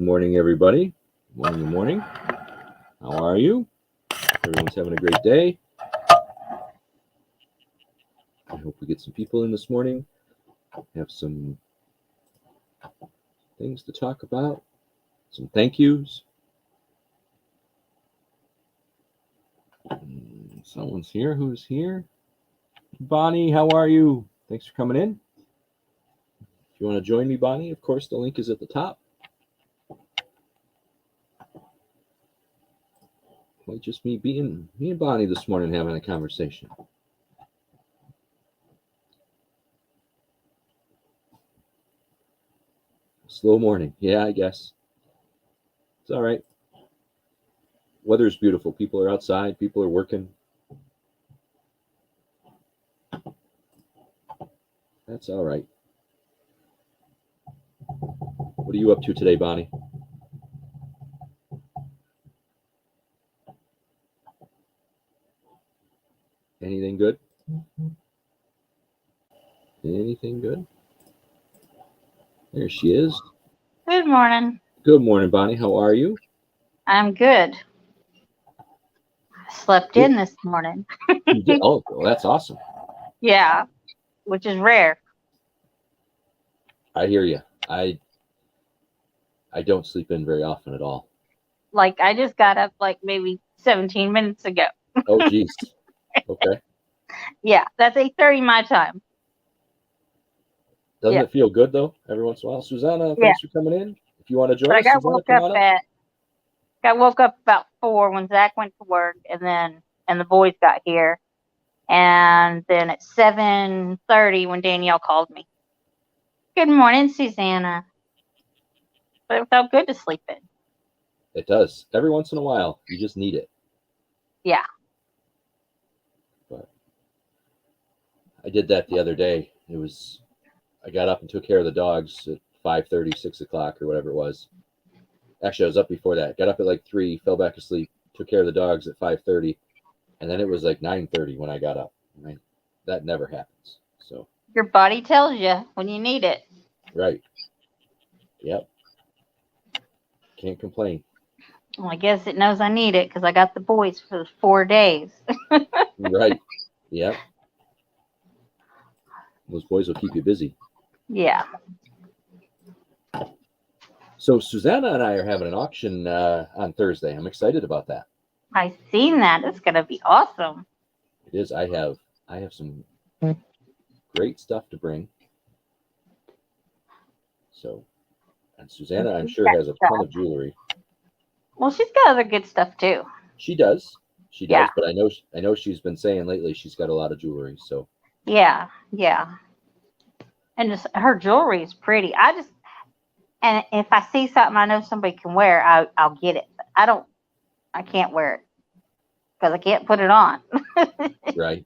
morning, everybody. Good morning. How are you? Everyone's having a great day. I hope we get some people in this morning. Have some things to talk about. Some thank yous. Someone's here. Who's here? Bonnie, how are you? Thanks for coming in. If you want to join me, Bonnie, of course, the link is at the top. Might just me and Bonnie this morning having a conversation. Slow morning. Yeah, I guess. It's all right. Weather's beautiful. People are outside. People are working. That's all right. What are you up to today, Bonnie? Anything good? Anything good? There she is. Good morning. Good morning, Bonnie. How are you? I'm good. I slept in this morning. You did? Oh, well, that's awesome. Yeah, which is rare. I hear you. I don't sleep in very often at all. Like, I just got up like maybe 17 minutes ago. Oh, geez. Okay. Yeah, that's 8:30 my time. Doesn't it feel good, though, every once in a while? Susanna, thanks for coming in. If you want to join us, Susanna, come on up. I woke up about 4 when Zach went to work, and the boys got here. And then at 7:30 when Danielle called me. Good morning, Susanna. But it felt good to sleep in. It does. Every once in a while, you just need it. Yeah. But I did that the other day. I got up and took care of the dogs at 5:30, 6 o'clock, or whatever it was. Actually, I was up before that. Got up at like 3, fell back asleep, took care of the dogs at 5:30, and then it was like 9:30 when I got up. That never happens. So your body tells you when you need it. Right. Yep. Can't complain. Well, I guess it knows I need it because I got the boys for 4 days. Right. Yep. Those boys will keep you busy. Yeah. So Susanna and I are having an auction on Thursday. I'm excited about that. I've seen that. It's going to be awesome. It is. I have some great stuff to bring. So, and Susanna, I'm sure, has a ton of jewelry. Well, she's got other good stuff too. She does. She does. Yeah. But I know she's been saying lately she's got a lot of jewelry. So. Yeah. And just her jewelry is pretty. And if I see something I know somebody can wear, I'll get it. But I can't wear it because I can't put it on. Right.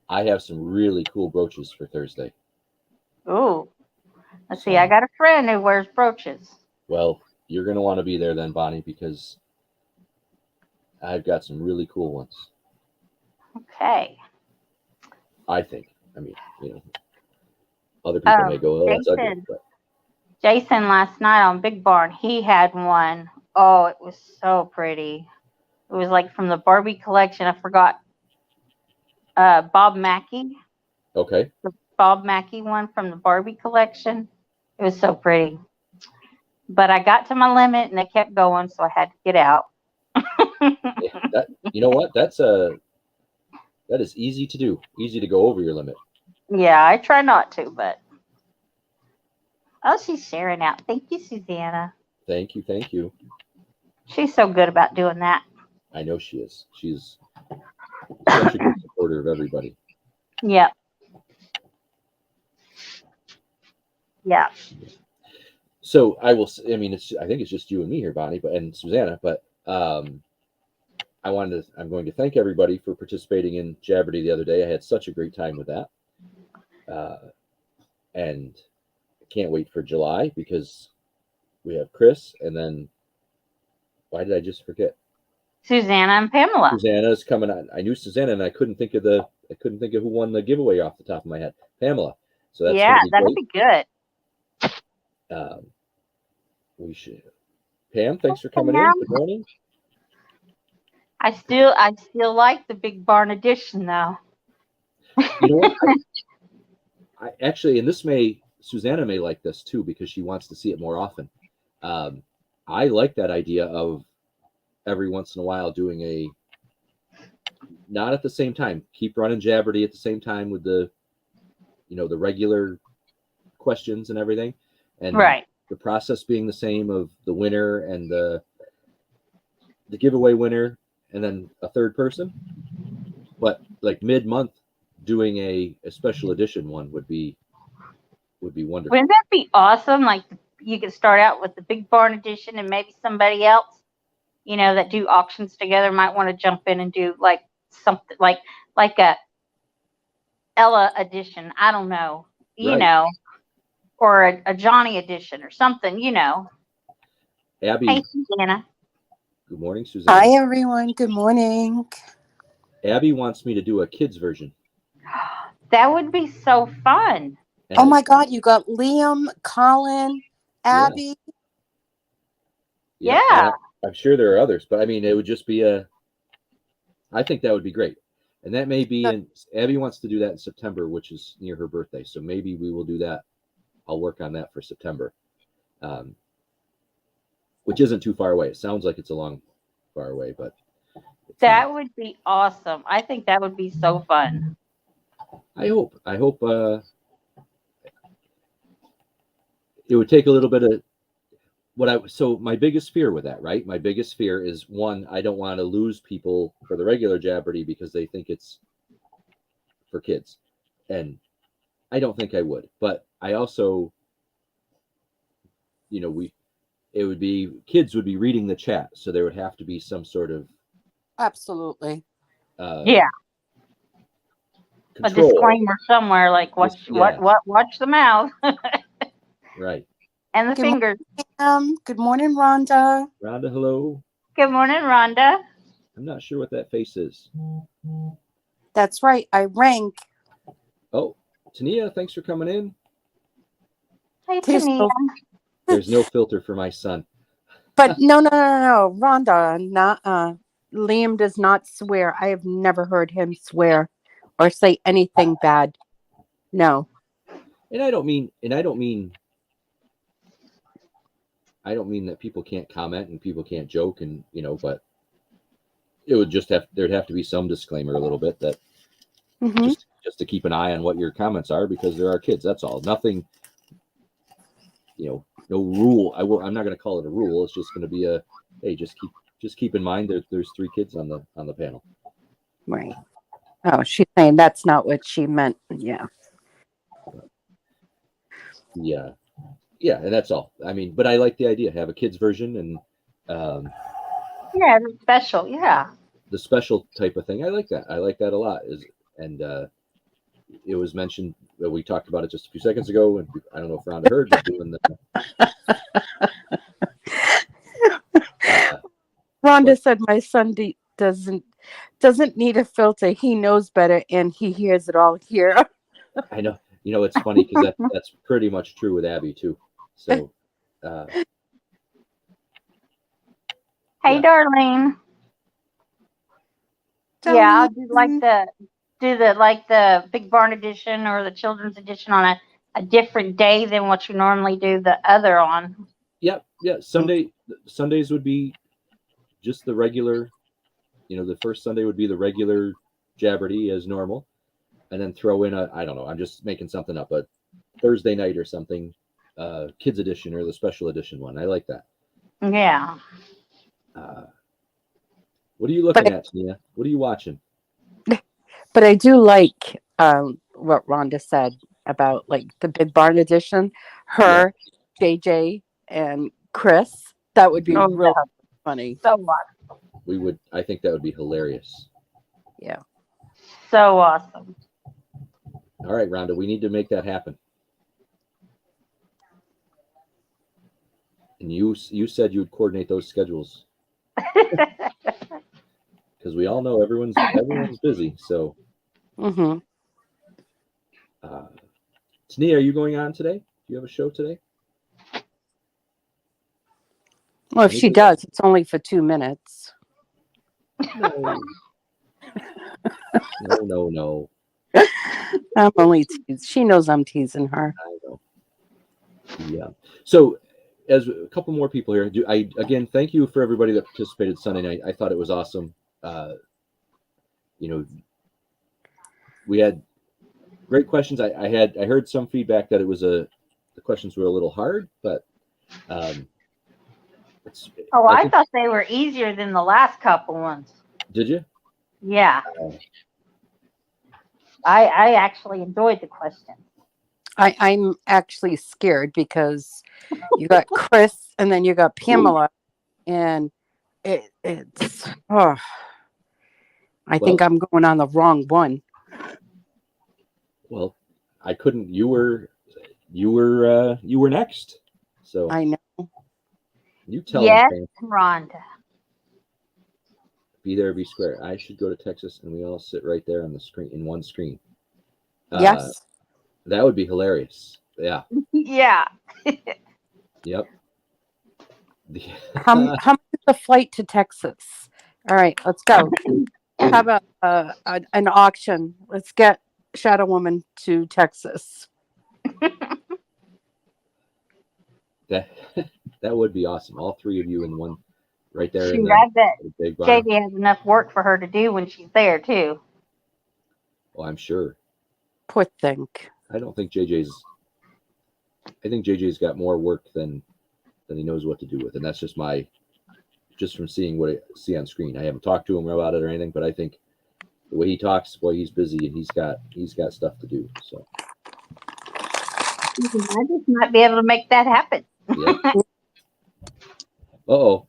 I have some really cool brooches for Thursday. Ooh. Let's see. I got a friend who wears brooches. Well, you're going to want to be there then, Bonnie, because I've got some really cool ones. Okay. I think. I mean, other people may go, oh, that's ugly. But. Jason last night on Big Barn, he had one. Oh, it was so pretty. It was like from the Barbie collection. I forgot. Bob Mackie. Okay. The Bob Mackie one from the Barbie collection. It was so pretty. But I got to my limit and they kept going, so I had to get out. Yeah, you know what? That is easy to do. Easy to go over your limit. Yeah, I try not to, but. Oh, she's sharing out. Thank you, Susanna. Thank you. She's so good about doing that. I know she is. She's such a good supporter of everybody. Yeah. So I think it's just you and me here, Bonnie, and Susanna, but I'm going to thank everybody for participating in Jabberty the other day. I had such a great time with that. And I can't wait for July because we have Chris, and then why did I just forget? Susanna and Pamela. Susanna's coming on. I knew Susanna, and I couldn't think of who won the giveaway off the top of my head. Pamela. So that's that'll be good. We should. Pam, thanks for coming Pam. in. Good morning. I still like the Big Barn edition though. You know what? I actually, and Susanna may like this too because she wants to see it more often. I like that idea of every once in a while doing a, not at the same time, keep running Jabberty at the same time with the, the regular questions and everything, and Right. the process being the same of the winner and the giveaway winner, and then a third person. But like mid-month, doing a special edition one would be wonderful. Wouldn't that be awesome? Like you could start out with the Big Barn edition, and maybe somebody else, that do auctions together might want to jump in and do like something like a Ella edition. I don't know, Right. or a Johnny edition or something. Abby, Hey, Susanna. good morning, Susanna. Hi, everyone. Good morning. Abby wants me to do a kids version. That would be so fun. And Oh, my God. You got Liam, Colin, Abby. Yeah. I'm sure there are others, but I mean, it would just be I think that would be great. And that may be Abby wants to do that in September, which is near her birthday. So maybe we will do that. I'll work on that for September, which isn't too far away. It sounds like it's a long far away, but That would be awesome. I think that would be so fun. I hope it would take a little bit of so my biggest fear with that, right? My biggest fear is, one, I don't want to lose people for the regular Jabberty because they think it's for kids. And I don't think I would, but I also, kids would be reading the chat. So there would have to be some sort of, Absolutely. Yeah. control. A disclaimer somewhere, like watch the mouth. Right. And the Good fingers. Good morning, Rhonda. Rhonda, hello. Good morning, Rhonda. I'm not sure what that face is. That's right. I rank. Oh, Tania, thanks for coming in. Hey, Tania. There's no filter for my son. But no. Rhonda, Liam does not swear. I have never heard him swear or say anything bad. No. And I don't mean that people can't comment and people can't joke and, but it would just there'd have to be some disclaimer a little bit that just to keep an eye on what your comments are, because there are kids. That's all. Nothing, no rule. I'm not going to call it a rule. It's just going to be hey, just keep in mind that there's 3 kids on the panel. Right. Oh, she's saying that's not what she meant. Yeah. Yeah, and that's all. I mean, but I like the idea. Have a kids version and the special, the special type of thing. I like that. I like that a lot. It was mentioned that we talked about it just a few seconds ago, and I don't know if Rhonda heard, but doing Rhonda said my son doesn't need a filter. He knows better, and he hears it all here. I know. It's funny because that's pretty much true with Abby too. So, hey, Darlene. Yeah, I'll do the Big Barn edition or the children's edition on a different day than what you normally do the other on. Yeah. Sundays would be just the regular. The first Sunday would be the regular Jabberty as normal, and then throw in I don't know, I'm just making something up, a Thursday night or something, kids edition or the special edition one. I like that. Yeah. What are you looking at, Tina? What are you watching? But I do like what Rhonda said about like the Big Barn edition. Her, JJ, and Chris. That would be really funny. So awesome. I think that would be hilarious. Yeah. So awesome. All right, Rhonda, we need to make that happen. And you said you would coordinate those schedules. Because we all know everyone's busy. So, Tania, are you going on today? Do you have a show today? Well, if she does, it's only for 2 minutes. No. No. I'm only teasing. She knows I'm teasing her. I know. Yeah. So, as a couple more people here, again thank you for everybody that participated Sunday night. I thought it was awesome. We had great questions. I heard some feedback that the questions were a little hard, but I thought they were easier than the last couple ones. Did you? Yeah. I actually enjoyed the question. I'm actually scared because you got Chris and then you got Pamela, and it's I think I'm going on the wrong one. Well, I couldn't. You were next. So I know. You tell yes, them. Rhonda. Be there, be square. I should go to Texas, and we all sit right there on the screen in one screen. Yes, that would be hilarious. Yeah. Yeah. Yep. how much is the flight to Texas? All right, let's go. How about an auction? Let's get Shadow Woman to Texas. That would be awesome. All three of you in one, right there. Shoot, I bet big bar. JD has enough work for her to do when she's there too. Well, I'm sure. Poor thing. I think JJ's got more work than he knows what to do with, and that's just from seeing what I see on screen. I haven't talked to him about it or anything, but I think the way he talks, boy, he's busy and he's got stuff to do. So I just might be able to make that happen. Yeah. Uh-oh.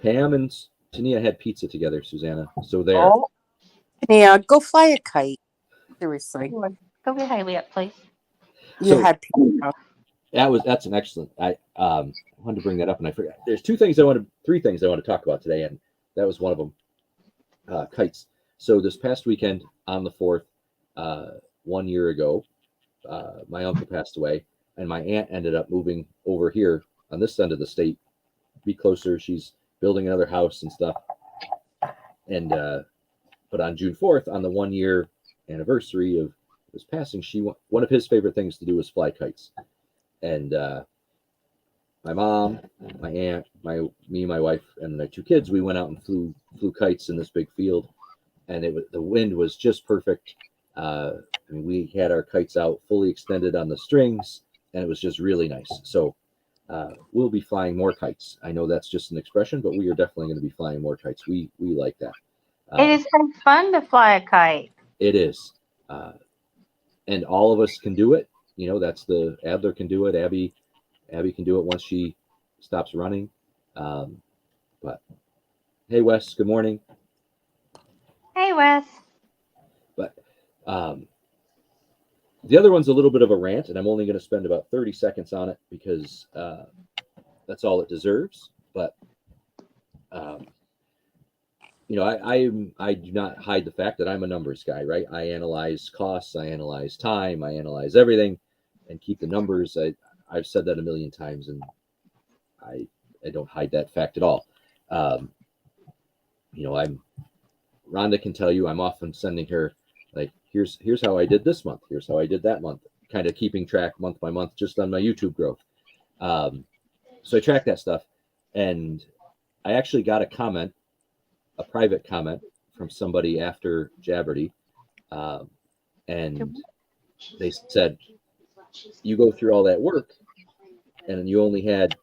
Pam and Tania had pizza together, Susanna. So there. Oh. Yeah, go fly a kite. Seriously. Go get Haley up, please. You had pizza. That's an excellent. I wanted to bring that up and I forgot. There's three things I want to talk about today, and that was one of them. Kites. So this past weekend on the 4th, 1 year ago, my uncle passed away, and my aunt ended up moving over here on this end of the state, be closer. She's building another house and stuff. And but on June 4th, on the 1 year anniversary of his passing, one of his favorite things to do was fly kites. And my mom, my aunt, me, my wife, and my two kids, we went out and flew kites in this big field, and the wind was just perfect. We had our kites out fully extended on the strings, and it was just really nice. So we'll be flying more kites. I know that's just an expression, but we are definitely going to be flying more kites. We like that. It is so fun to fly a kite. It is. And all of us can do it. That's Adler can do it. Abby can do it once she stops running. But hey, Wes, good morning. Hey, Wes. But the other one's a little bit of a rant, and I'm only going to spend about 30 seconds on it because that's all it deserves. But I do not hide the fact that I'm a numbers guy, right? I analyze costs, I analyze time, I analyze everything, and keep the numbers. I've said that a million times, and I don't hide that fact at all. Rhonda can tell you I'm often sending her like, here's how I did this month, here's how I did that month, kind of keeping track month by month just on my YouTube growth. So I track that stuff, and I actually got a private comment from somebody after Jabberty, and they said, you go through all that work and you only had,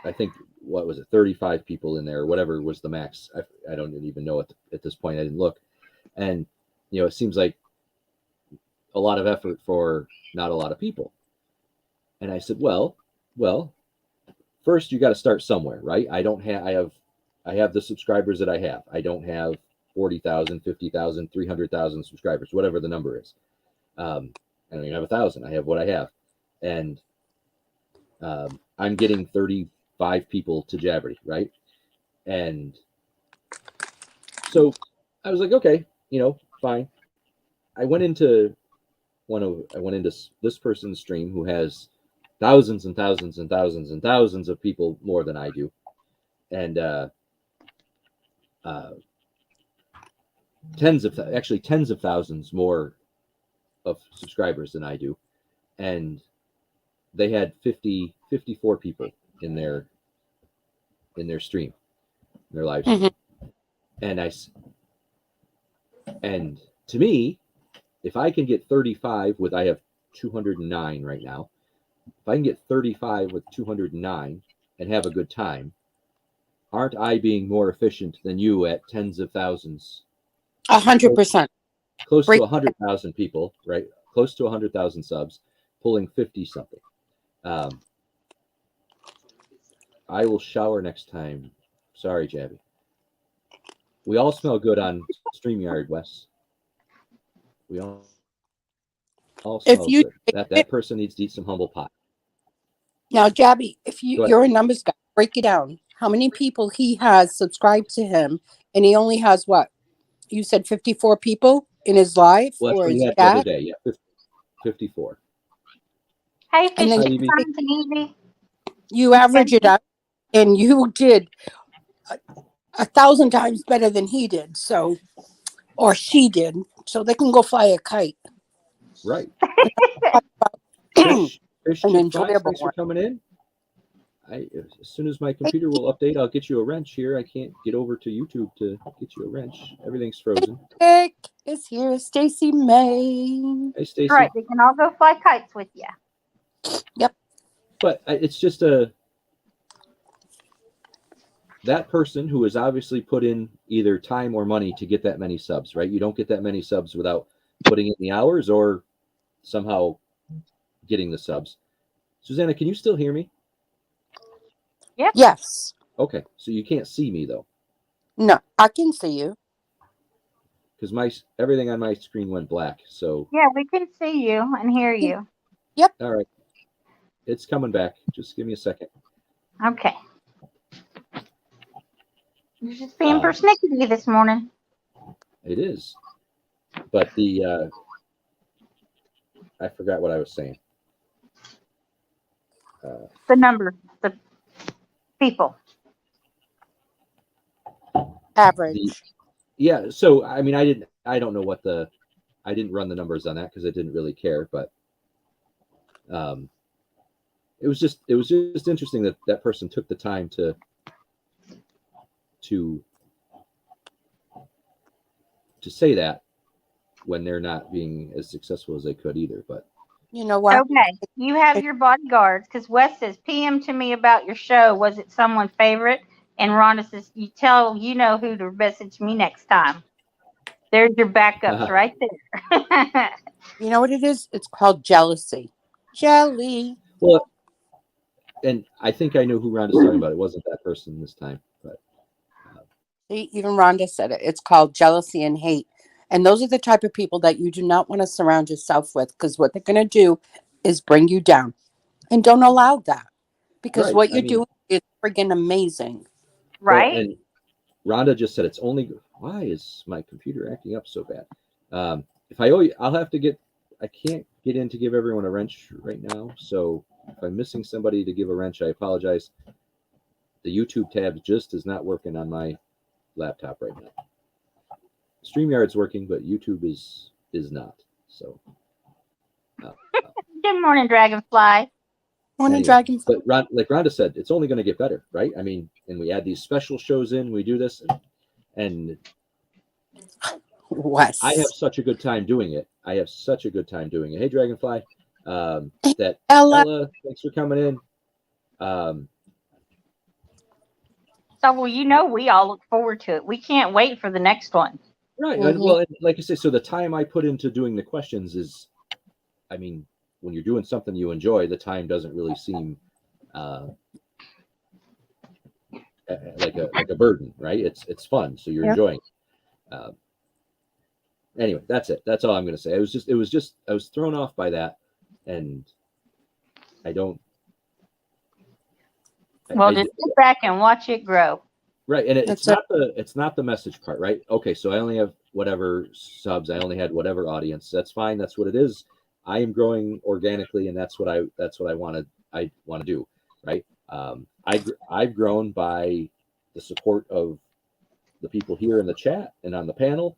I think, what was it, 35 people in there, or whatever was the max. I don't even know at this point. I didn't look. And, it seems like a lot of effort for not a lot of people. And I said, well, first you got to start somewhere, right? I have the subscribers that I have. I don't have 40,000, 50,000, 300,000 subscribers, whatever the number is. I don't even have 1,000. I have what I have. And I'm getting 35 people to Jabberty, right? And so I was like, okay, fine. I went into this person's stream who has thousands and thousands and thousands and thousands of people more than I do. and tens of thousands more of subscribers than I do, and they had 54 people in their stream, their live stream. And to me, if I can get 35 with, I have 209 right now. If I can get 35 with 209 and have a good time, aren't I being more efficient than you at tens of thousands? 100%. Close to 100,000 people, right? Close to 100,000 subs, pulling 50 something. I will shower next time. Sorry, Jabby. We all smell good on StreamYard, Wes. We all smell good. That person needs to eat some humble pie. Now, Jabby, if you're a numbers guy, break it down. How many people he has subscribed to him, and he only has what? You said 54 people in his live Well, that's or what his he had chat? the other day. Yeah, 54. Hey, And then Fishy, Times and Easy. You average it up, and you did 1,000 times better than he did. So, or she did. So they can go fly a kite. Right. An Fish enjoyable thanks for one. coming in. As soon as my computer will update, I'll get you a wrench here. I can't get over to YouTube to get you a wrench. Everything's frozen. Nick is here. Stacy May. Hey, Stacy. Right, they can all go fly kites with you. Yep. But it's just that person who has obviously put in either time or money to get that many subs, right? You don't get that many subs without putting in the hours or somehow getting the subs. Susanna, can you still hear me? Yep. Yes. Okay, so you can't see me though. No, I can see you. Because everything on my screen went black. So yeah, we can see you and hear you. Yep. All right, it's coming back. Just give me a second. Okay. You're just being persnickety this morning. It is, but I forgot what I was saying. The number, the people. Average. Yeah. So I mean, I don't know I didn't run the numbers on that because I didn't really care, but it was just interesting that person took the time to say that when they're not being as successful as they could either. But you know what? Okay, you have your bodyguards because Wes says, PM to me about your show. Was it someone's favorite? And Rhonda says, you know who to message me next time. There's your backups right there. You know what it is? It's called jealousy. Jelly. Well, and I think I know who Rhonda's talking about. It wasn't that person this time, but See, even Rhonda said it. It's called jealousy and hate. And those are the type of people that you do not want to surround yourself with, because what they're going to do is bring you down. And don't allow that, because what you're doing is friggin' amazing. Right. Well, and Rhonda just said, why is my computer acting up so bad? If I owe you, I can't get in to give everyone a wrench right now. So if I'm missing somebody to give a wrench, I apologize. The YouTube tab just is not working on my laptop right now. StreamYard's working, but YouTube is not. So Good morning, Dragonfly. Morning, Dragonfly. But like Rhonda said, it's only going to get better, right? I mean, and we add these special shows in, we do this, and Wes. I have such a good time doing it. Hey, Dragonfly. That Ella, thanks for coming in. So, well, we all look forward to it. We can't wait for the next one. Right. Mm-hmm. Well, like I say, so the time I put into doing the questions is, I mean, when you're doing something you enjoy, the time doesn't really seem like a burden, right? It's fun, so you're enjoying it. Anyway, that's it. That's all I'm going to say. I was thrown off by that, and I don't. Well, just sit back and watch it grow. Right, and it's not the message part, right? Okay, so I only have whatever subs, I only had whatever audience. That's fine. That's what it is. I am growing organically, and that's what I want to do, right? I've grown by the support of the people here in the chat and on the panel,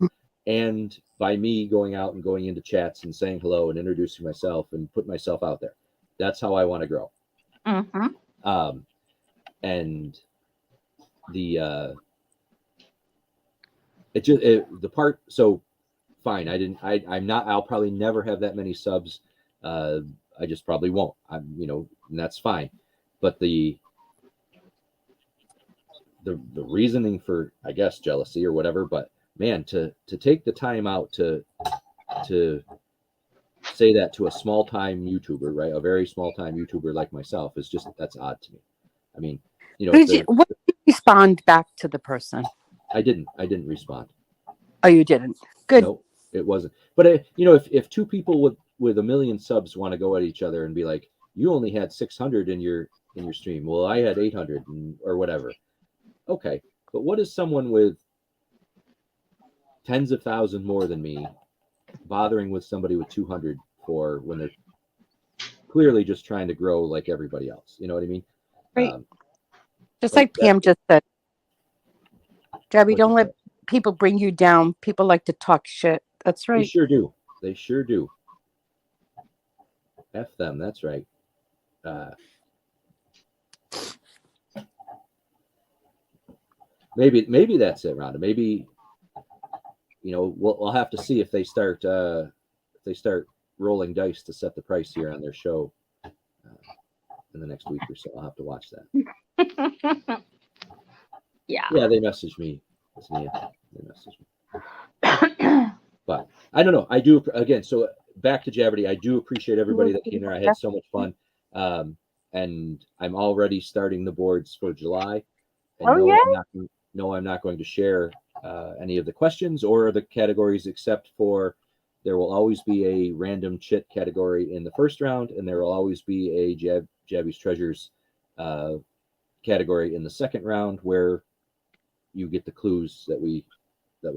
and by me going out and going into chats and saying hello and introducing myself and putting myself out there. That's how I want to grow. Mm-hmm. And the the part, so fine. I'll probably never have that many subs. I just probably won't. And that's fine. But the reasoning for, I guess, jealousy or whatever, but man, to take the time out to say that to a small time YouTuber, right? A very small time YouTuber like myself is just, that's odd to me. I mean, What did you respond back to the person? I didn't respond. Oh, you didn't. Good. No, it wasn't. But if two people with 1 million subs want to go at each other and be like, you only had 600 in your stream, well, I had 800 or whatever. Okay, but what is someone with tens of thousands more than me bothering with somebody with 200 for, when they're clearly just trying to grow like everybody else? You know what I mean? Right. Just like Pam just said, Gabby, don't let people bring you down. People like to talk shit. That's right. They sure do. They sure do. F them. That's right. Maybe that's it, Rhonda. Maybe we'll have to see if they start rolling dice to set the price here on their show in the next week or so. I'll have to watch that. Yeah. Yeah, they messaged me. They messaged me. But I don't know. I do, again, so back to Jabbity. I do appreciate everybody that came there. I had so much fun. And I'm already starting the boards for July. And I'm not going to share any of the questions or the categories, except for there will always be a random chit category in the first round, and there will always be a Jabby's Treasures category in the second round, where you get the clues that we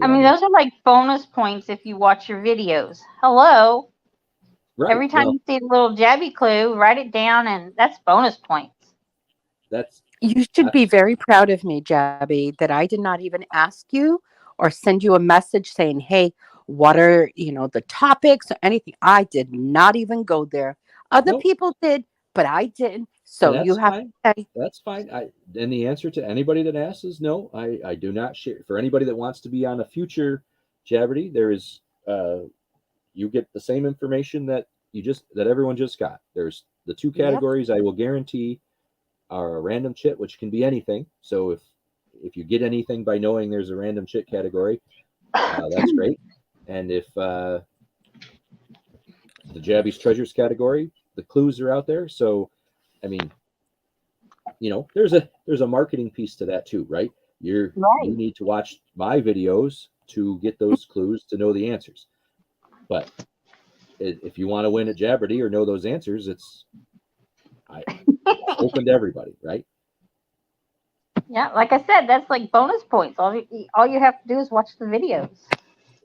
I mean, those are like bonus points if you watch your videos. Hello. Right. Every time you see a little Jabby clue, write it down, and that's bonus points. You should be very proud of me, Jabby, that I did not even ask you or send you a message saying, hey, what are, the topics or anything. I did not even go there. Other people did, but I didn't. So you have to say. That's fine. And the answer to anybody that asks is no, I do not share. For anybody that wants to be on a future Jabberty, there is, you get the same information that everyone just got. There's the two categories I will guarantee are a random chit, which can be anything. So if you get anything by knowing there's a random chit category, that's great. And if the Jabby's Treasures category, the clues are out there. So, I mean, there's a marketing piece to that too, right? You need to watch my videos to get those clues to know the answers. But if you want to win at Jabberty or know those answers, it's open to everybody, right? Yeah, like I said, that's like bonus points. All you have to do is watch the videos.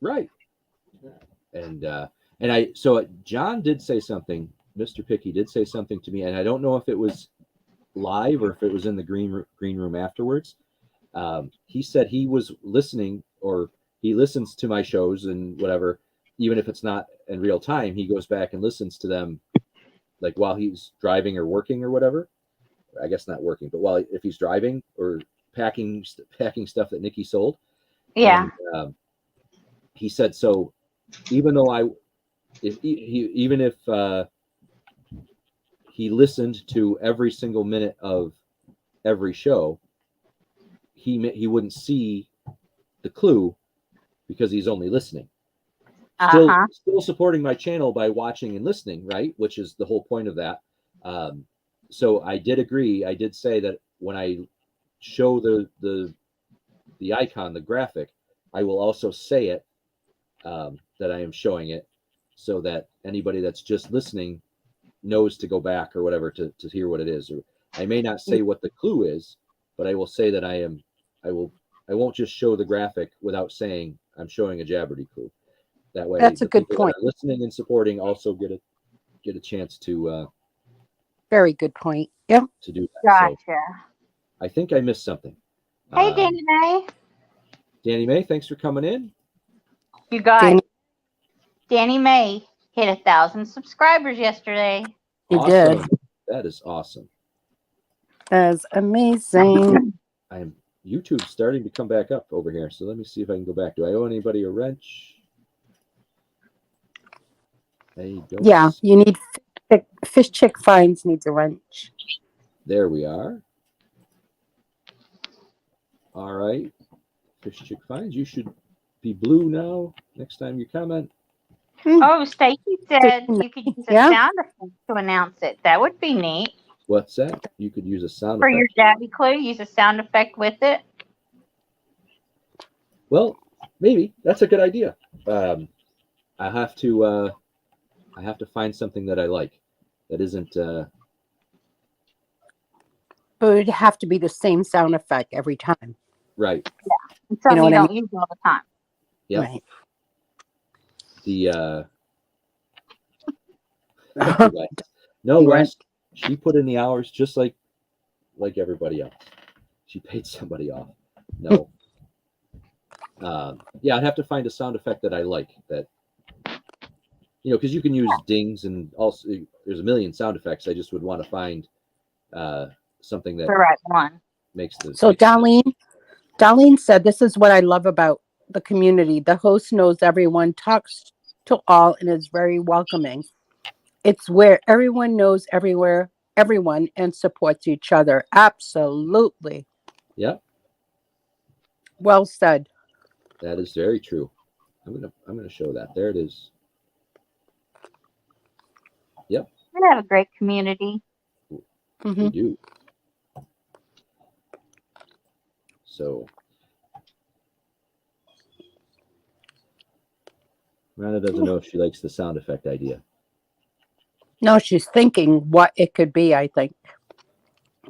Right. And so John did say something. Mr. Picky did say something to me, and I don't know if it was live or if it was in the green room afterwards. He said he was listening, or he listens to my shows and whatever, even if it's not in real time. He goes back and listens to them, like while he's driving or working or whatever. I guess not working, but if he's driving or packing stuff that Nikki sold. Yeah. And, he said, so even though if he listened to every single minute of every show, he wouldn't see the clue because he's only listening. Still supporting my channel by watching and listening, right? Which is the whole point of that. So I did agree. I did say that when I show the icon, the graphic, I will also say it, that I am showing it, so that anybody that's just listening knows to go back or whatever to hear what it is. Or I may not say what the clue is, but I will say that I won't just show the graphic without saying I'm showing a Jabberty clue. That way, that's a good point. Listening and supporting also get a chance to. Very good point. Yep. To do that. Gotcha. So I think I missed something. Hey, Danny May. Danny May, thanks for coming in. You guys, Danny May hit 1,000 subscribers yesterday. Awesome. That is awesome. That's amazing. YouTube's starting to come back up over here, so let me see if I can go back. Do I owe anybody a wrench? I don't. Yeah, you need Fish Chick Finds needs a wrench. There we are. All right. Fish Chick Finds, you should be blue now next time you comment. Oh, Stacy said you could use a sound effect to announce it. That would be neat. What's that? You could use a sound For effect. your Jabby Clue, use a sound effect with it. Well, maybe that's a good idea. I have to find something that I like that isn't. But it would have to be the same sound effect every time. Right. Yeah. And something you don't use all the time. Yeah. Right. No, Wes. She put in the hours just like everybody else. She paid somebody off. No. Yeah, I'd have to find a sound effect that I like. That because you can use dings and also there's a million sound effects. I just would want to find something that the right one makes the. So Darlene said, "This is what I love about the community. The host knows everyone, talks to all, and is very welcoming. It's where everyone knows everyone, and supports each other." Absolutely. Yeah. Well said. That is very true. I'm gonna show that. There it is. Yep. We have a great community. Mm-hmm. We do. So Rhonda doesn't know if she likes the sound effect idea. No, she's thinking what it could be, I think.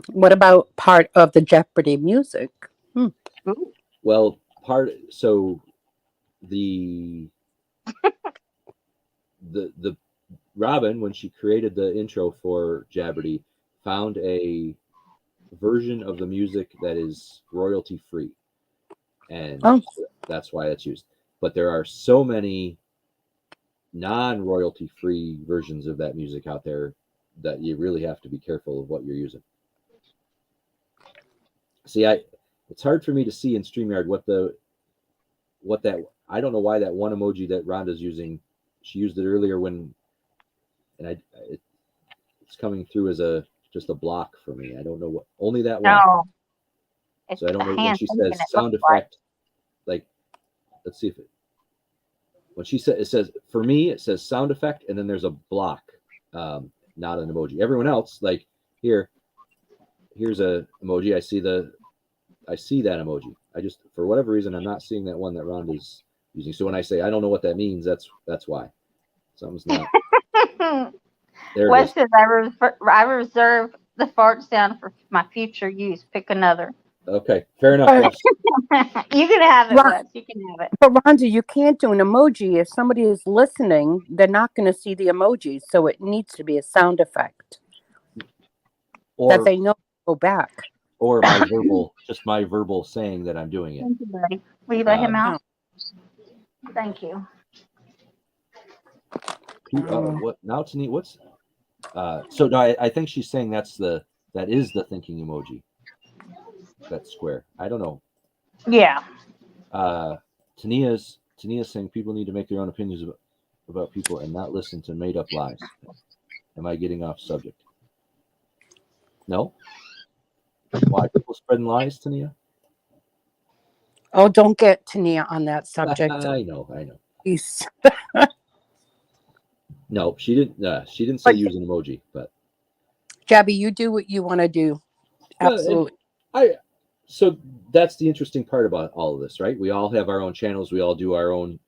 What about part of the Jeopardy music? Well, so the Robin, when she created the intro for Jeopardy, found a version of the music that is royalty free, and that's why it's used. But there are so many non-royalty free versions of that music out there that you really have to be careful of what you're using. See, it's hard for me to see in StreamYard what that. I don't know why that one emoji that Rhonda's using. She used it earlier it's coming through as just a block for me. I don't know what. Only that one. No. So I don't know when she says sound effect. Like, let's see if when she said, it says, for me, it says sound effect, and then there's a block, not an emoji. Everyone else, like here's a emoji. I see that emoji. I just, for whatever reason, I'm not seeing that one that Rhonda's using. So when I say I don't know what that means, that's why. Something's not. Wes says I reserve the fart sound for my future use. Pick another. Okay, fair enough, Wes. You can have it, Wes. You can have it. But Rhonda, you can't do an emoji. If somebody is listening, they're not going to see the emoji. So it needs to be a sound effect that they know to go back. Or just my verbal saying that I'm doing it. Thank you, buddy. Will you let him out? Thank you. What now, Tani? What's so no, I think she's saying that is the thinking emoji. That square. I don't know. Yeah. Tania's saying people need to make their own opinions about people and not listen to made up lies. Am I getting off subject? No. Why people spreading lies, Tania? Oh, don't get Tania on that subject. I know. Please. No, she didn't. She didn't say use an emoji, but Jabby, you do what you want to do. Absolutely. So that's the interesting part about all of this, right? We all have our own channels. We all do our own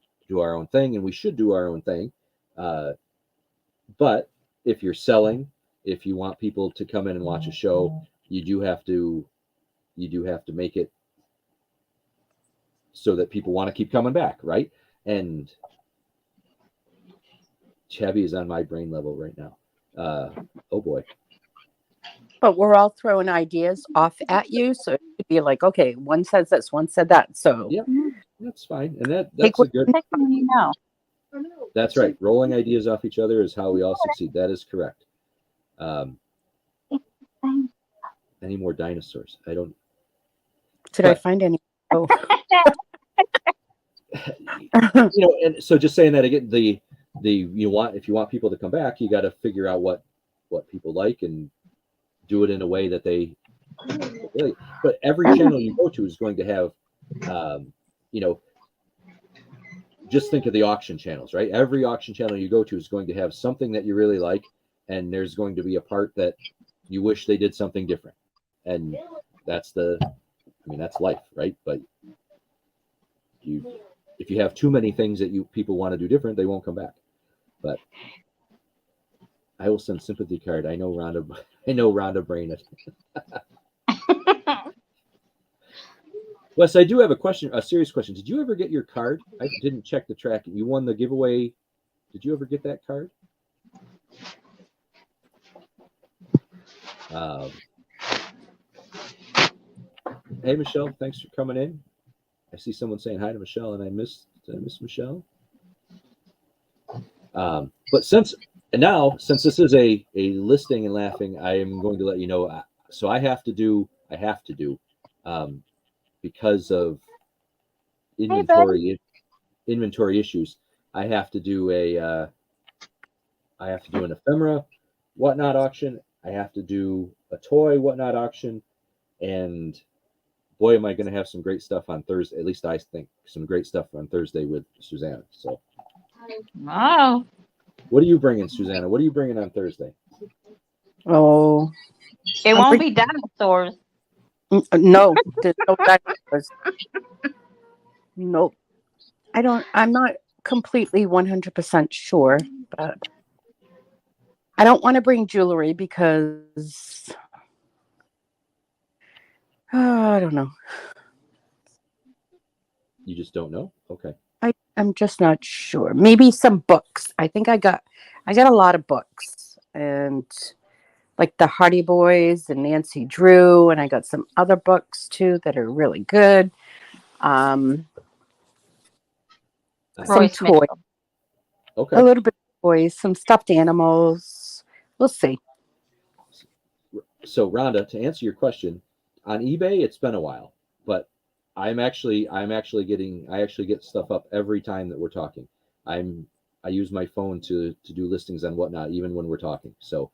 thing, and we should do our own thing. But if you're selling, if you want people to come in and watch a show, you do have to make it so that people want to keep coming back, right? And Chevy is on my brain level right now. Oh boy. But we're all throwing ideas off at you, so it could be like, okay, one says this, one said that. So Yeah, that's fine. And take that's a what good. Next thing you know. That's right. Rolling ideas off each other is how we all succeed. That is correct. Any more dinosaurs? I don't. did I But- find any? Oh, And so just saying that again, if you want people to come back, you got to figure out what people like and do it in a way that they really. But every channel you go to is going to have, just think of the auction channels, right? Every auction channel you go to is going to have something that you really like, and there's going to be a part that you wish they did something different, and that's life, right? But if you have too many things that people want to do different, they won't come back. But I will send sympathy card. I know Rhonda brain it. Wes, I do have a serious question. Did you ever get your card? I didn't check the tracking. You won the giveaway. Did you ever get that card? Hey, Michelle, thanks for coming in. I see someone saying hi to Michelle, and I missed Michelle. But since this is a listing and laughing, I am going to let you know. So I have to do because of inventory issues. I have to do an ephemera whatnot auction. I have to do a toy whatnot auction, and boy, am I going to have some great stuff on Thursday. At least I think some great stuff on Thursday with Susanna. So, Wow. what are you bringing, Susanna? What are you bringing on Thursday? oh, It won't be dinosaurs. no, there's no dinosaurs. Nope. I'm not completely 100% sure, but I don't want to bring jewelry because I don't know. You just don't know? Okay. I'm just not sure. Maybe some books. I think I got a lot of books, and like the Hardy Boys and Nancy Drew, and I got some other books too that are really good. Some Royce toys, Mitchell. Okay. a little bit of toys, some stuffed animals. We'll see. So, Rhonda, to answer your question, on eBay, it's been a while, but I actually get stuff up every time that we're talking. I use my phone to do listings and whatnot, even when we're talking. So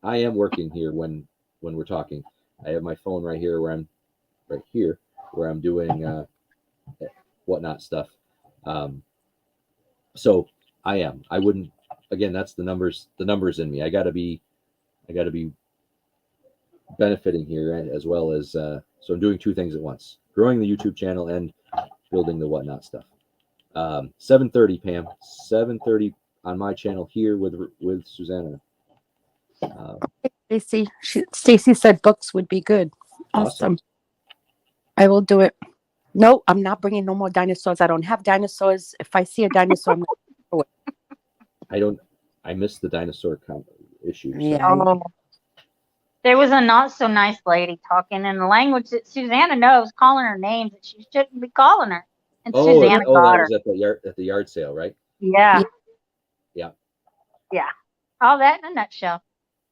I am working here when we're talking. I have my phone right here where I'm doing whatnot stuff. So I wouldn't, again, that's the numbers in me. I gotta be benefiting here, as well as so I'm doing two things at once: growing the YouTube channel and building the whatnot stuff. 7:30, Pam. 7:30 on my channel here with Susanna. Stacy said books would be good. Awesome. I will do it. No, I'm not bringing no more dinosaurs. I don't have dinosaurs. If I see a dinosaur, I'm going to throw it. I missed the dinosaur issue. So. Yeah. Oh. There was a not so nice lady talking in a language that Susanna knows, calling her names that she shouldn't be calling her. And Susanna got that her. was at the yard sale, right? Yeah. Yeah. Yeah. All that in a nutshell.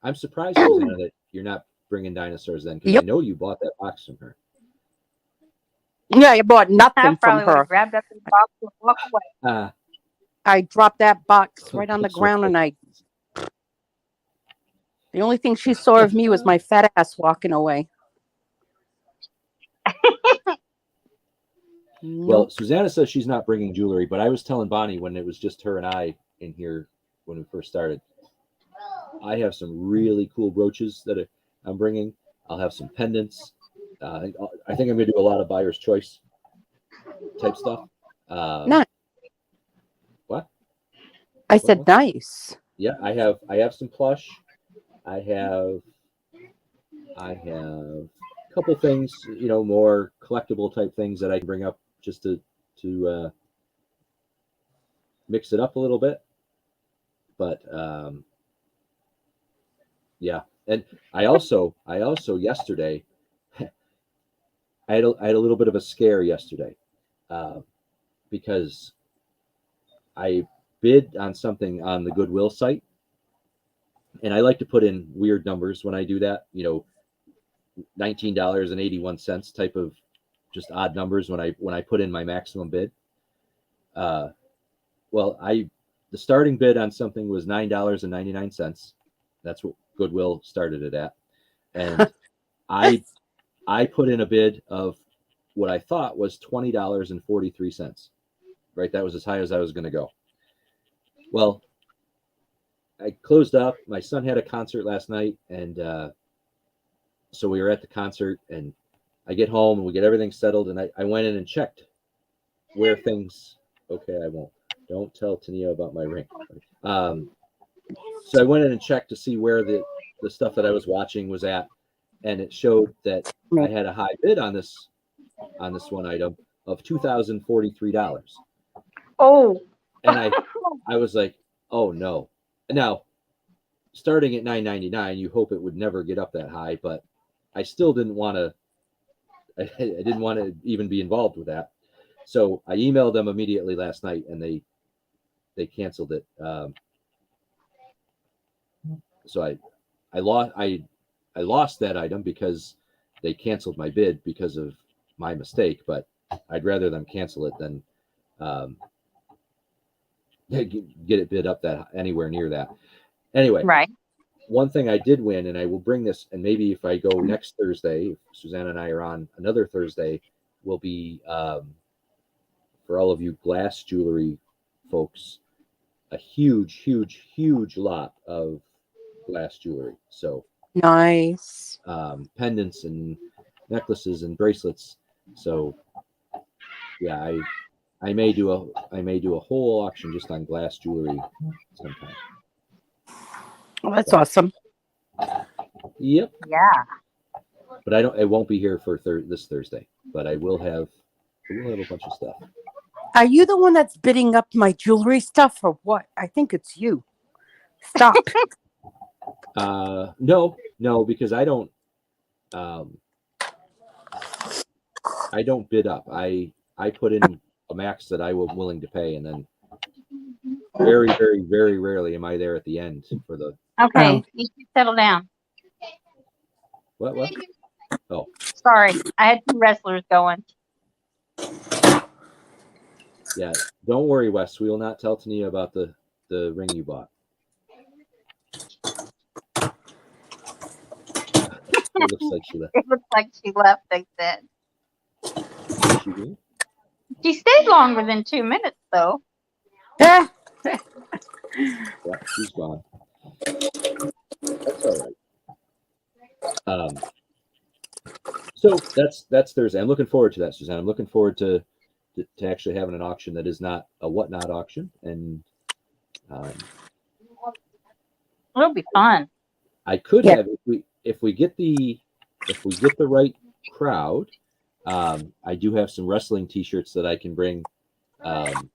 I'm surprised, Susanna, that you're not bringing dinosaurs then, because I know you bought that box from her. Yeah, I bought I nothing from probably would her. have grabbed up the box and walked away. I dropped that box right on the ground, and the only thing she saw of me was my fat ass walking away. Well, Susanna says she's not bringing jewelry, but I was telling Bonnie when it was just her and I in here when we first started, I have some really cool brooches that I'm bringing. I'll have some pendants. I think I'm going to do a lot of buyer's choice type stuff. Nice. What? I said nice. Yeah, I have some plush. I have a couple things, more collectible type things that I can bring up just to mix it up a little bit. But yeah, And I also yesterday, I had a little bit of a scare yesterday, because I bid on something on the Goodwill site, and I like to put in weird numbers when I do that. $19.81 type of just odd numbers when I put in my maximum bid. Well, the starting bid on something was $9.99. That's what Goodwill started it at, and I put in a bid of what I thought was $20.43. Right, that was as high as I was going to go. Well, I closed up. My son had a concert last night, and so we were at the concert, and I get home and we get everything settled, and I went in and checked where things. Okay, I won't. Don't tell Tania about my ring. So I went in and checked to see where the stuff that I was watching was at, and it showed that I had a high bid on this one item of $2,043. Oh. And I was like, oh no. Now, starting at $9.99, you hope it would never get up that high, but I still didn't want to. I didn't want to even be involved with that. So I emailed them immediately last night, and they canceled it. So I lost that item because they canceled my bid because of my mistake. But I'd rather them cancel it than get it bid up that anywhere near that. Anyway, Right. one thing I did win, and I will bring this, and maybe if I go next Thursday, if Susanna and I are on another Thursday, will be for all of you glass jewelry folks, a huge lot of glass jewelry. So Nice. Pendants and necklaces and bracelets. So yeah, I may do a whole auction just on glass jewelry sometime. Well, that's awesome. Yep. Yeah. But it won't be here for this Thursday. But I will have a bunch of stuff. Are you the one that's bidding up my jewelry stuff or what? I think it's you. Stop. No, because I don't bid up. I put in a max that I was willing to pay, and then very, very, very rarely am I there at the end for the. Okay, you should settle down. What? Oh, Sorry, I had two wrestlers going. yeah. Don't worry, Wes. We will not tell Tania about the ring you bought. It looks like she left. It looks like she left, they said. She did? She stayed longer than 2 minutes, though. Yeah. Yeah, she's gone. That's all right. So that's Thursday. I'm looking forward to that, Suzanne. I'm looking forward to actually having an auction that is not a whatnot auction, and It'll be fun. I could have if we get the right crowd. I do have some wrestling T-shirts that I can bring, and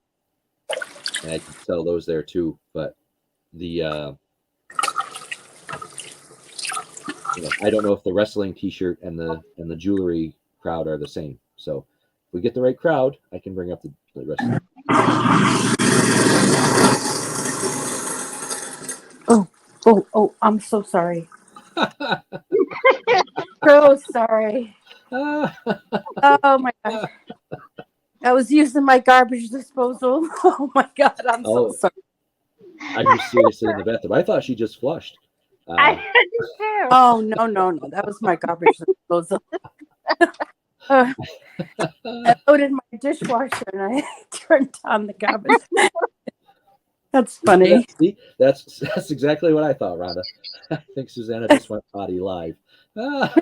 I can sell those there too. But I don't know if the wrestling T-shirt and the jewelry crowd are the same. So if we get the right crowd, I can bring up the wrestling. Oh, I'm so sorry. So sorry. Oh my gosh. I was using my garbage disposal. Oh my God, I'm so sorry. I was seriously in the bathroom. I thought she just flushed. I did too. Oh no. That was my garbage disposal. I loaded my dishwasher and I turned on the garbage. That's funny. See, that's exactly what I thought, Rhonda. I think Susanna just went potty live. Oh,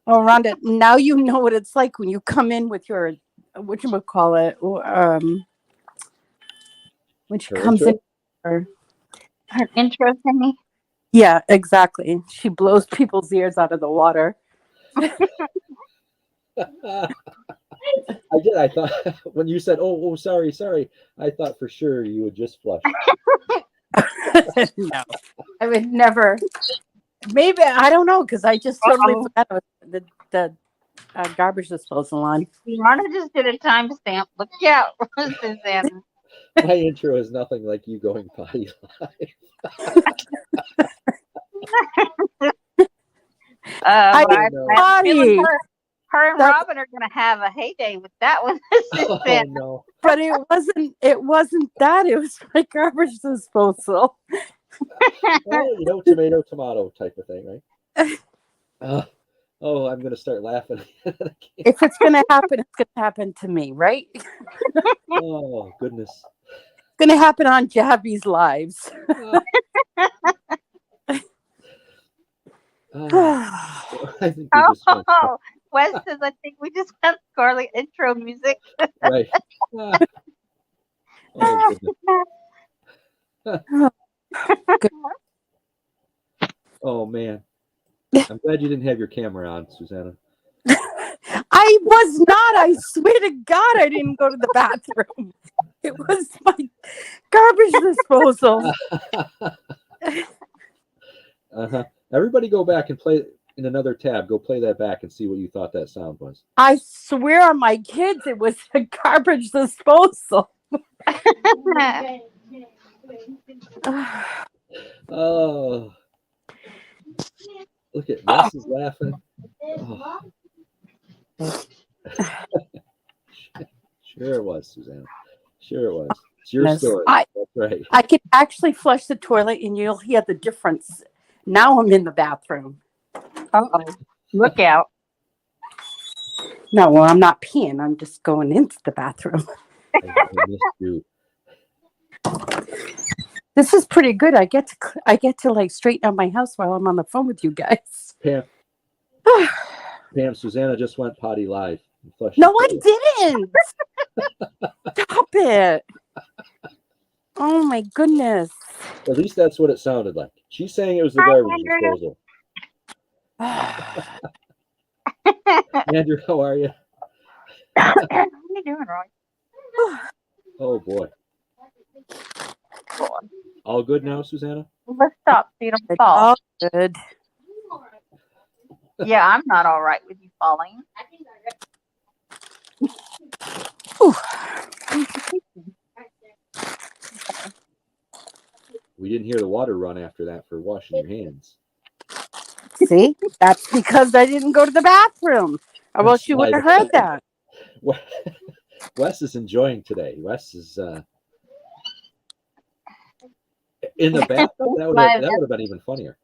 Rhonda, now you know what it's like when you come in with your whatchamacallit, when she comes in. Her intro to me. Yeah, exactly. She blows people's ears out of the water. I did. I thought when you said, "Oh, sorry," I thought for sure you would just flush. No, I would never. Maybe I don't know because I just totally forgot about the garbage disposal on. Rhonda just did a timestamp. Look out, Susanna. My intro is nothing like you going potty live. I I know. have a feeling potty, her and That- Robin are going to have a heyday with that one. Oh Susanna. no. but it wasn't. It wasn't that. It was my garbage disposal. Well, tomato, tomato type of thing, right? Oh, I'm gonna start laughing. If it's gonna happen, it's gonna happen to me, right? It's Oh goodness. gonna happen on Jabby's lives. I think we just went Wes says, I think we just got Scarlet intro music. right. Oh goodness. Oh man. I'm glad you didn't have your camera on, Susanna. I was not. I swear to God, I didn't go to the bathroom. It was my garbage disposal. Everybody go back and play in another tab. Go play that back and see what you thought that sound was. I swear on my kids, it was a garbage disposal. Oh, look at Wes is laughing. Oh. Sure it was, Susanna. Sure it was. It's your Yes, story. That's right. I could actually flush the toilet and you'll hear the difference. Now I'm in the bathroom. Uh-oh. Look out. No, well, I'm not peeing. I'm just going into the bathroom. I missed you. This is pretty good. I get to like straighten out my house while I'm on the phone with you guys. Pam, Susanna just went potty live. No, I didn't. Stop it. Oh my goodness. At least that's what it sounded like. She's saying it was the garbage disposal. Andrew, how are you? What are you doing, Roy? Oh boy. All good now, Susanna? Let's stop so you don't It's fall. all good. Yeah, I'm not all right with you falling. We didn't hear the water run after that for washing your hands. See, that's because I didn't go to the bathroom. Or else you would have heard that. Wes is enjoying today. Wes is in the bathtub. That would have been even funnier.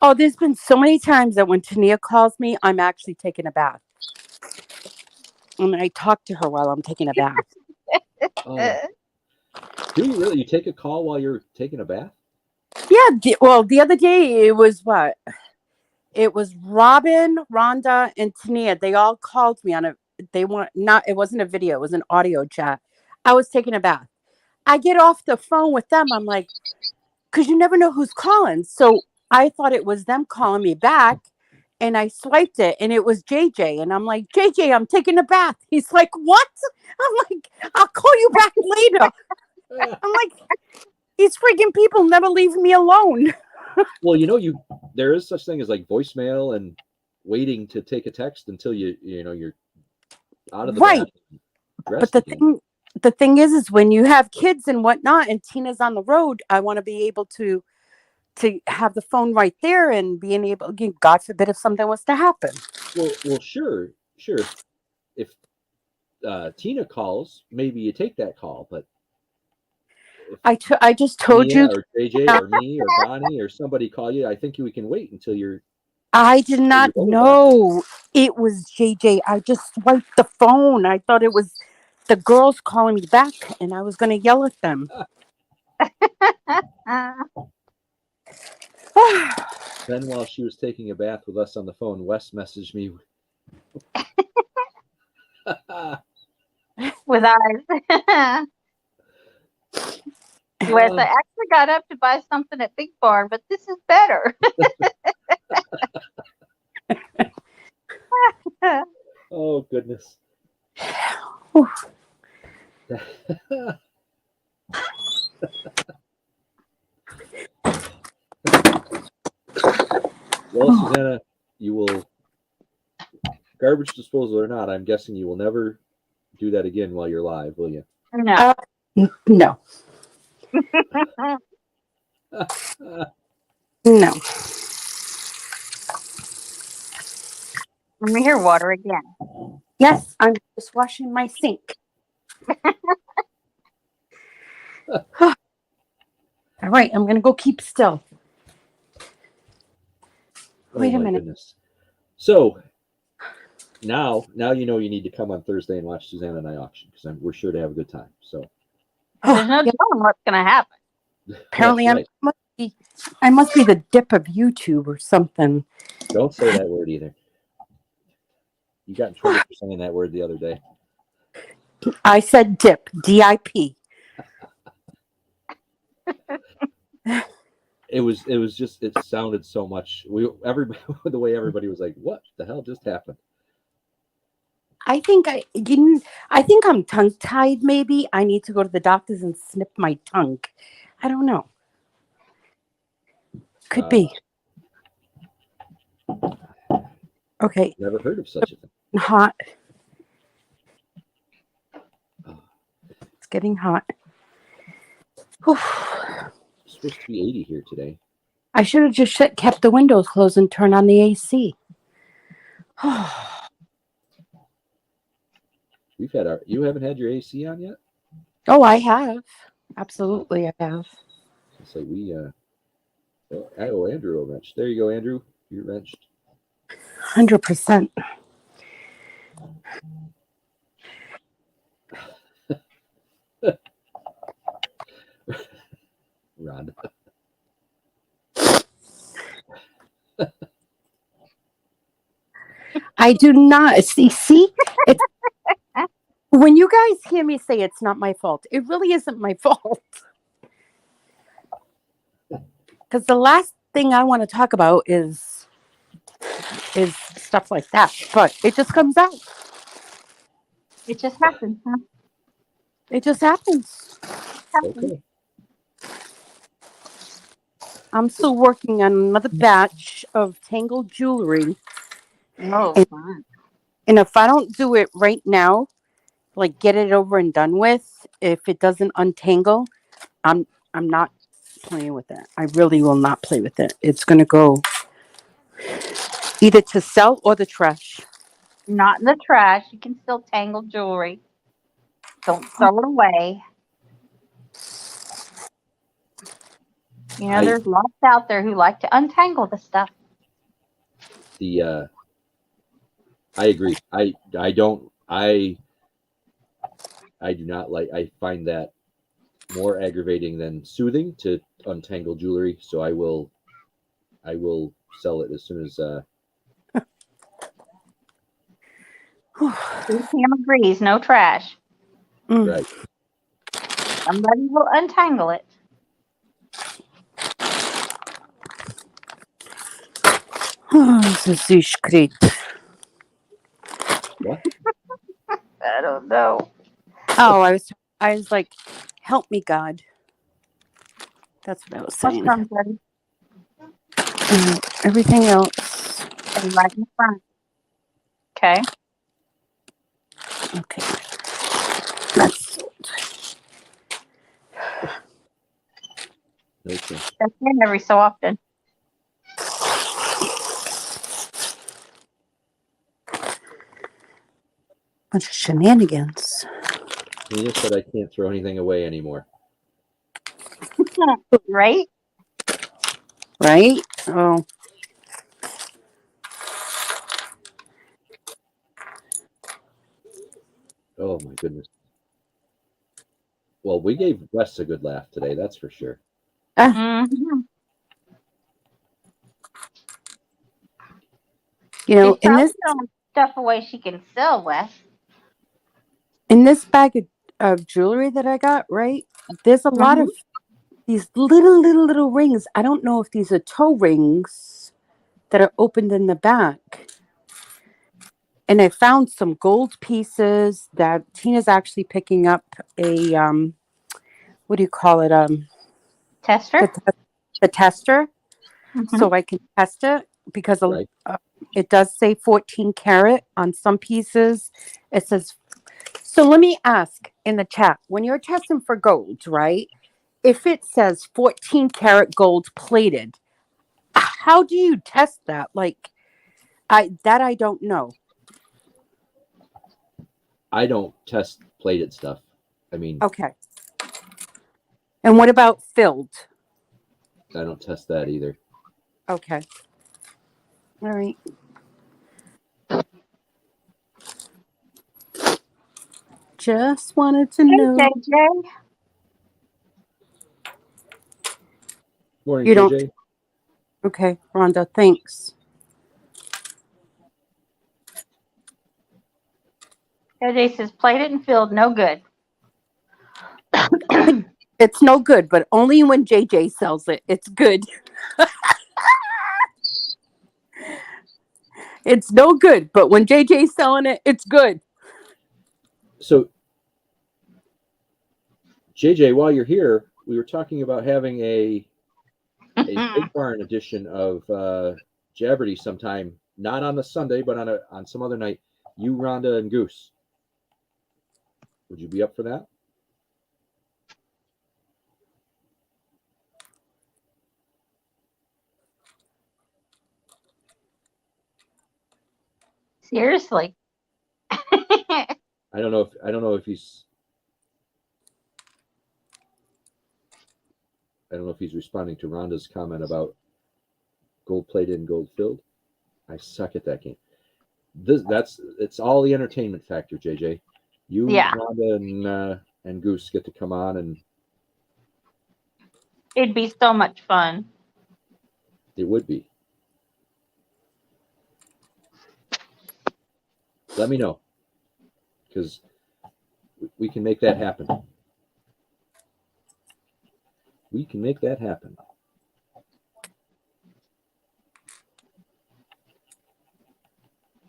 Oh, there's been so many times that when Tania calls me, I'm actually taking a bath. And I talk to her while I'm taking a bath. Oh. Do you really? You take a call while you're taking a bath? Yeah, well, the other day it was what? It was Robin, Rhonda, and Tania. They all called me on it wasn't a video, it was an audio chat. I was taking a bath. I get off the phone with them. I'm like, because you never know who's calling. So I thought it was them calling me back. And I swiped it and it was JJ. And I'm like, JJ, I'm taking a bath. He's like, what? I'm like, I'll call you back later. I'm like, these freaking people never leave me alone. Well, there is such thing as like voicemail and waiting to take a text until you're out of the bath. But the thing is when you have kids and whatnot and Tina's on the road, I want to be able to have the phone right there and being able, God forbid if something was to happen. Well, sure. If Tina calls, maybe you take that call, but I just told Tina you, or JJ or me or Bonnie or somebody call you. I think we can wait until you're. I did not know it was JJ. I just swiped the phone. I thought it was the girls calling me back, and I was going to yell at them. Then, while she was taking a bath with us on the phone, Wes messaged me with eyes. Wes, I actually got up to buy something at Big Barn, but this is better. Oh goodness. Well, Susanna, you will, garbage disposal or not, I'm guessing you will never do that again while you're live, will you? No. No, no. Let me hear water again. Yes, I'm just washing my sink. All right, I'm gonna go keep still. Wait a my minute. goodness. So now you know you need to come on Thursday and watch Susanna and I auction because we're sure to have a good time. So There's no Yeah, telling what's going to happen. apparently, that's right. I must be the dip of YouTube or something. Don't say that word either. You got in trouble for saying that word the other day. I said dip, DIP. It was just it sounded so much. The way everybody was like, "What the hell just happened?" I think I'm tongue tied. Maybe I need to go to the doctors and snip my tongue. I don't know. Could be. Okay, Never heard of such a thing. hot. It's getting hot. Whew. It's supposed to be 80 here today. I should have just kept the windows closed and turned on the AC. You haven't had your AC on yet? Oh, I have. Absolutely, I have. So Andrew will wrench. There you go, Andrew. You're wrenched. 100%. Rhonda. I do not see. It's when you guys hear me say it's not my fault. It really isn't my fault. Because the last thing I want to talk about is stuff like that. But it just comes out. It just happens, huh? It just happens. Okay. I'm still working on another batch of tangled jewelry. Oh, And, fun. and if I don't do it right now, like get it over and done with, if it doesn't untangle, I'm not playing with it. I really will not play with it. It's gonna go either to sell or the trash. Not in the trash. You can still tangle jewelry. Don't throw it away. You know, there's lots out there who like to untangle the stuff. I agree. I don't I do not like. I find that more aggravating than soothing to untangle jewelry. So I will sell it as soon as. Pam agrees. No trash. Right. Somebody will untangle it. This is great. What? I don't know. Oh, I was like, help me, God. That's what I was What's saying. wrong, buddy? Everything else. And right in front. Okay. Okay. That's Okay. That's in every so often. bunch of shenanigans. Nina said I can't throw anything away anymore. Right? Right? Oh. Oh my goodness. Well, we gave Wes a good laugh today, that's for sure. Mm-hmm. You know, She's probably throwing stuff away she can sell, Wes. in this bag of jewelry that I got, right? There's a lot of these little rings. I don't know if these are toe rings that are opened in the back. And I found some gold pieces that Tina's actually picking up a what do you call it? Tester? The tester, Mhm. so I can test it. because Right. it does say 14 karat on some pieces. It says, so let me ask in the chat, when you're testing for gold, right? If it says 14 karat gold plated, how do you test that? Like, I don't know. I don't test plated stuff. I mean, Okay. And what about filled? I don't test that either. Okay. All right. Just wanted to Hey, know. JJ. Morning, You don't. JJ. Okay, Rhonda, thanks. JJ says plated and filled, no good. It's no good, but only when JJ sells it. It's good. It's no good, but when JJ's selling it, it's good. So, JJ, while you're here, we were talking about having a big barn edition of Jabberty sometime, not on the Sunday, but on some other night. You, Rhonda, and Goose. Would you be up for that? Seriously. I don't know if he's. I don't know if he's responding to Rhonda's comment about gold plated and gold filled. I suck at that game. It's all the entertainment factor, JJ. You, Yeah. Rhonda, and Goose get to come on, and It'd be so much fun. it would be. Let me know, because we can make that happen. We can make that happen.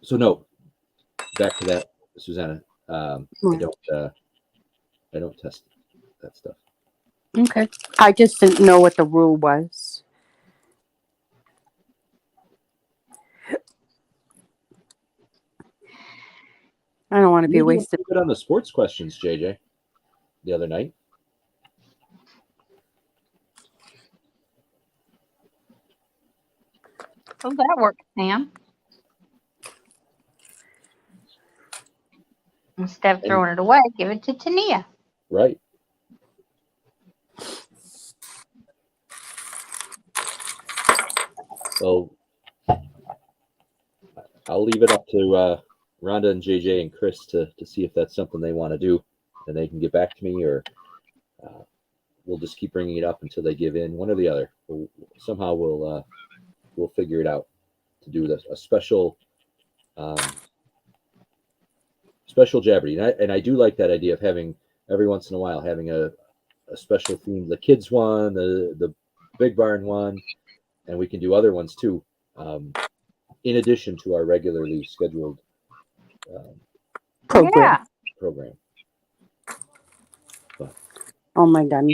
So no, back to that, Susanna. I don't test that stuff. Okay. I just didn't know what the rule was. I don't want to be wasted. Good on the sports questions, JJ, the other night. Oh, that works, Sam. Instead of throwing it away, give it to Tania. Right. Well, I'll leave it up to Rhonda and JJ and Chris to see if that's something they want to do, and they can get back to me, or we'll just keep bringing it up until they give in, one or the other. Somehow we'll figure it out to do a special Jabberty, and I do like that idea of having every once in a while having a special theme, the kids one, the big barn one, and we can do other ones too, in addition to our regularly scheduled Program. program. But, oh my God.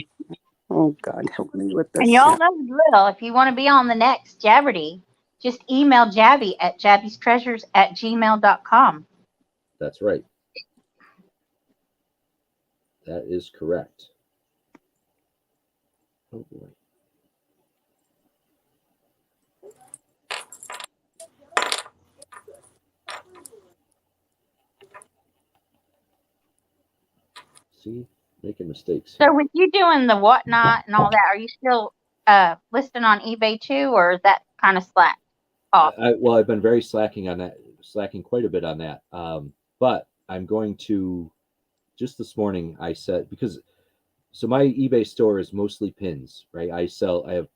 Oh God, help me with this. And y'all know the drill. If you want to be on the next Jabberty, just email Jabby at jabbystreasures@gmail.com. That's right. That is correct. Oh boy. See, making mistakes. So with you doing the whatnot and all that, are you still listing on eBay too, or is that kind of slack off? Well, I've been very slacking quite a bit on that. But I'm going to, just this morning I said, so my eBay store is mostly pins, right? I have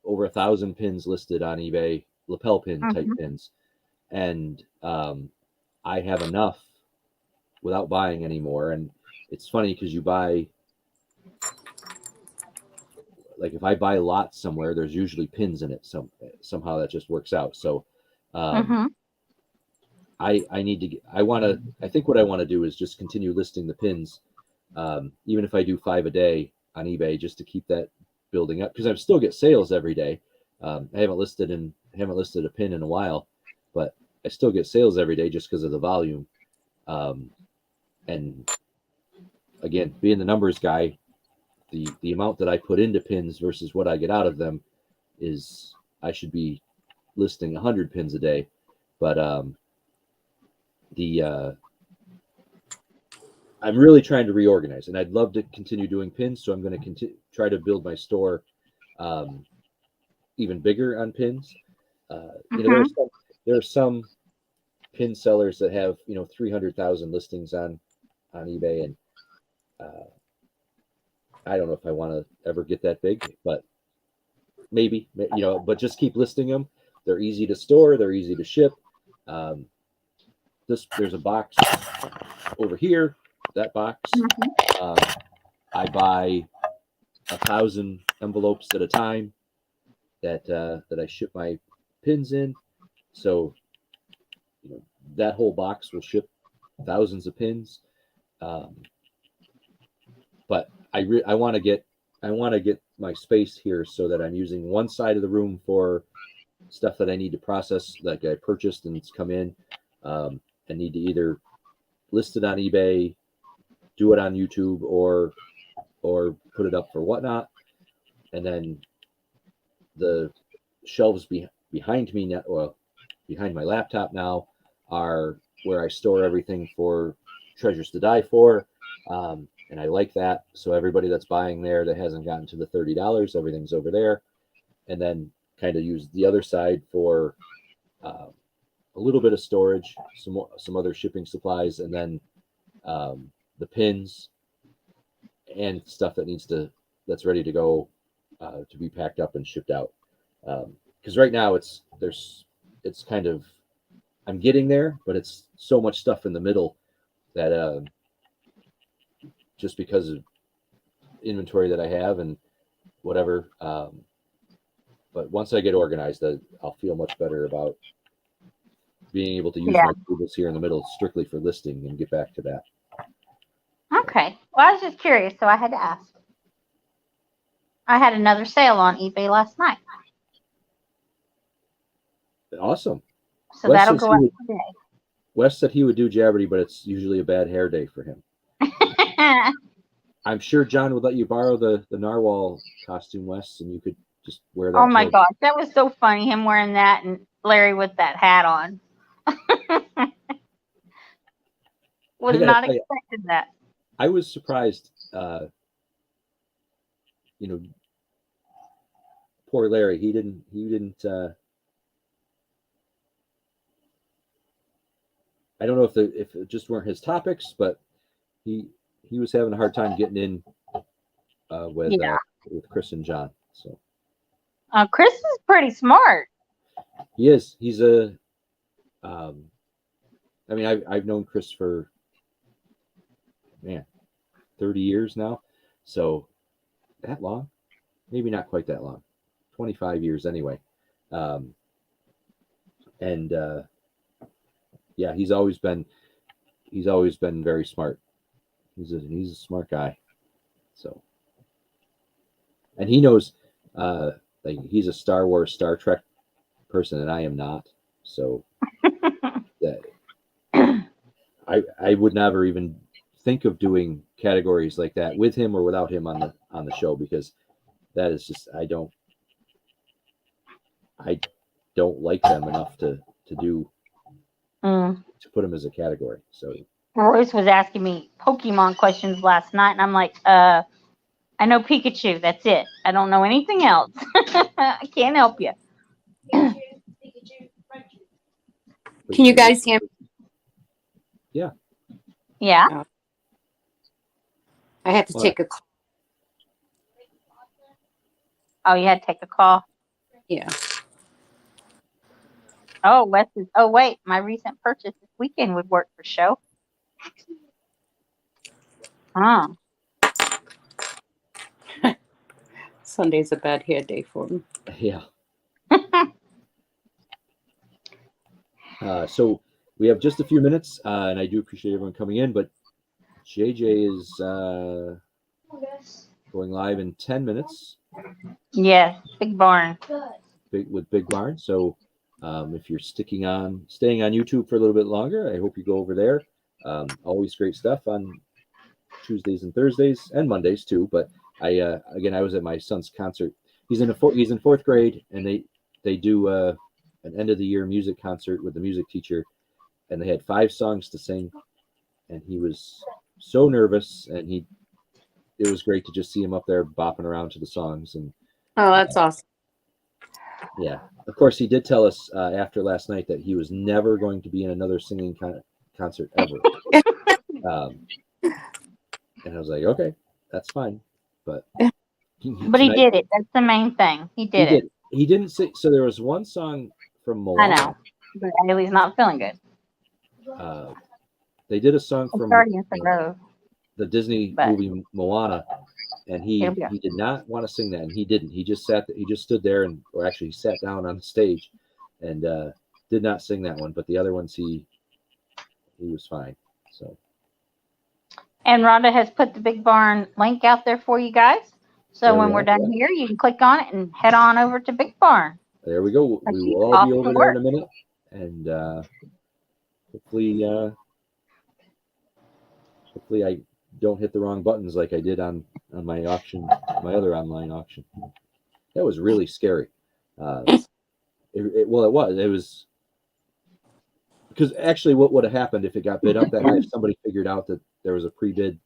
over 1,000 pins listed on eBay, lapel pin type pins. And I have enough without buying anymore. And it's funny because you buy, like if I buy lots somewhere, there's usually pins in it. Somehow that just works out. So I think what I want to do is just continue listing the pins, even if I do 5 a day on eBay, just to keep that building up, because I still get sales every day. I haven't listed a pin in a while, but I still get sales every day just because of the volume. And again, being the numbers guy, the amount that I put into pins versus what I get out of them is I should be listing 100 pins a day, but I'm really trying to reorganize, and I'd love to continue doing pins. So I'm going to try to build my store even bigger on pins. You know, there are some pin sellers that have 300,000 listings on eBay, and I don't know if I want to ever get that big, but maybe, but just keep listing them. They're easy to store. They're easy to ship. There's a box over here. That box, I buy 1,000 envelopes at a time that I ship my pins in. So that whole box will ship thousands of pins. But I want to get my space here so that I'm using one side of the room for stuff that I need to process, like I purchased and it's come in. I need to either list it on eBay, do it on YouTube, or put it up for whatnot. And then the shelves behind me now, well, behind my laptop now, are where I store everything for Treasures to Die For. And I like that. So everybody that's buying there that hasn't gotten to the $30, everything's over there. And then kind of use the other side for a little bit of storage, some other shipping supplies, and then the pins and stuff that's ready to go to be packed up and shipped out. Because right now it's kind of, I'm getting there, but it's so much stuff in the middle that just because of inventory that I have and whatever. But once I get organized, I'll feel much better about being able to use my tables here in the middle strictly for listing and get back to that. Okay. Well, I was just curious, so I had to ask. I had another sale on eBay last night. Awesome. So that'll go out today. Wes said he would do Jabberty, but it's usually a bad hair day for him. I'm sure John would let you borrow the narwhal costume, Wes, and you could just wear that. Oh my gosh, that was so funny, him wearing that and Larry with that hat on. Was not expecting that. I was surprised. Poor Larry, he didn't I don't know if it just weren't his topics, but he was having a hard time getting in with Chris and John. So Chris is pretty smart. He is. He's a. I mean, I've known Chris for 30 years now. So that long? Maybe not quite that long. 25 years anyway. He's always been very smart. He's a smart guy. So, and he knows, like, he's a Star Wars, Star Trek person, and I am not. So that I would never even think of doing categories like that with him or without him on the show, because that is just I don't like them enough to do to put them as a category. So Royce was asking me Pokemon questions last night, and I'm like, I know Pikachu. That's it. I don't know anything else. I can't help you. Can you guys hear me? Yeah. Yeah. I had to take a call. Oh, you had to take a call? Yeah. Oh, Wes is. Oh, wait. My recent purchase this weekend would work for show. Oh. Sunday's a bad hair day for me. Yeah. So we have just a few minutes, and I do appreciate everyone coming in, but JJ is going live in 10 minutes. Yes, big barn. Big Barn. So if you're staying on YouTube for a little bit longer, I hope you go over there. Always great stuff on Tuesdays and Thursdays and Mondays too. But I was at my son's concert. He's in fourth grade, and they do an end of the year music concert with the music teacher, and they had 5 songs to sing, and he was so nervous, and it was great to just see him up there bopping around to the songs. And Oh, that's awesome. yeah, of course, he did tell us after last night that he was never going to be in another singing concert ever. And I was like, okay, that's fine. But he did it. That's the main thing. He did it. He didn't sing. So there was one song from Moana. I know, but Haley's not feeling good. They did a song from the Disney movie Moana, and he did not want to sing that, and he didn't. He just stood there, or actually he sat down on the stage, and did not sing that one. But the other ones he was fine. So. And Rhonda has put the Big Barn link out there for you guys. So when we're done here, you can click on it and head on over to Big Barn. There we go. We will all be over there in a minute, and hopefully I don't hit the wrong buttons like I did on my auction, my other online auction. That was really scary. It was because actually what would have happened if it got bid up that high, if somebody figured out that there was a pre-bid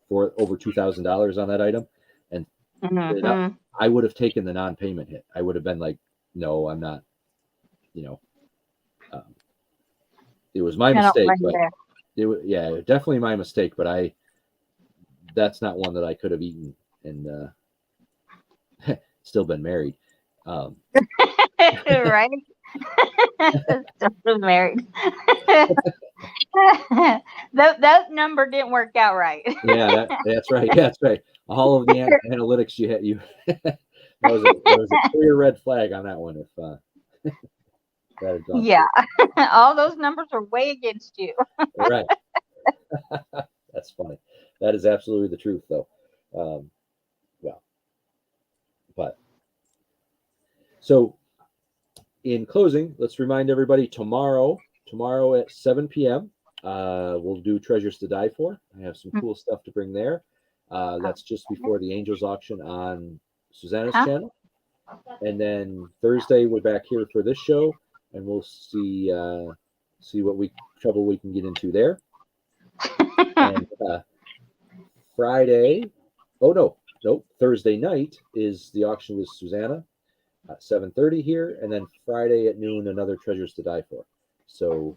for over $2,000 on that item, and bid it up, I would have taken the non-payment hit. I would have been like, no, I'm not, it was my mistake, but it was, definitely my mistake, but that's not one that I could have eaten and still been married. Right? Still married. that number didn't work out right. Yeah, that's right. That's right. All of the analytics you that was a clear red flag on that one. If that had gone through. All those numbers are way against you. Right. That's funny. That is absolutely the truth, though. But so in closing, let's remind everybody tomorrow at 7 p.m. We'll do Treasures to Die For. I have some cool stuff to bring there. That's just before the Angels auction on Susanna's channel. And then Thursday, we're back here for this show, and we'll see what trouble we can get into there. And Thursday night is the auction with Susanna at 7:30 here, and then Friday at noon, another Treasures to Die For. So,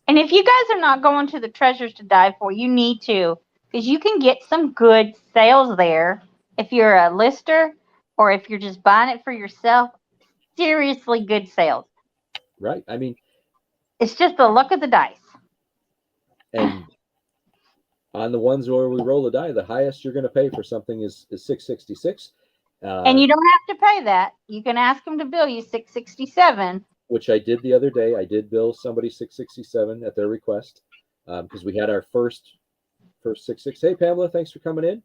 and if you guys are not going to the Treasures to Die For, you need to, because you can get some good sales there if you're a lister or if you're just buying it for yourself. Seriously good sales. Right. I mean, it's just the luck of the dice. And on the ones where we roll the die, the highest you're going to pay for something is $666. And you don't have to pay that. You can ask them to bill you $667. Which I did the other day. I did bill somebody $667 at their request because we had our first 666. Hey Pamela, thanks for coming in.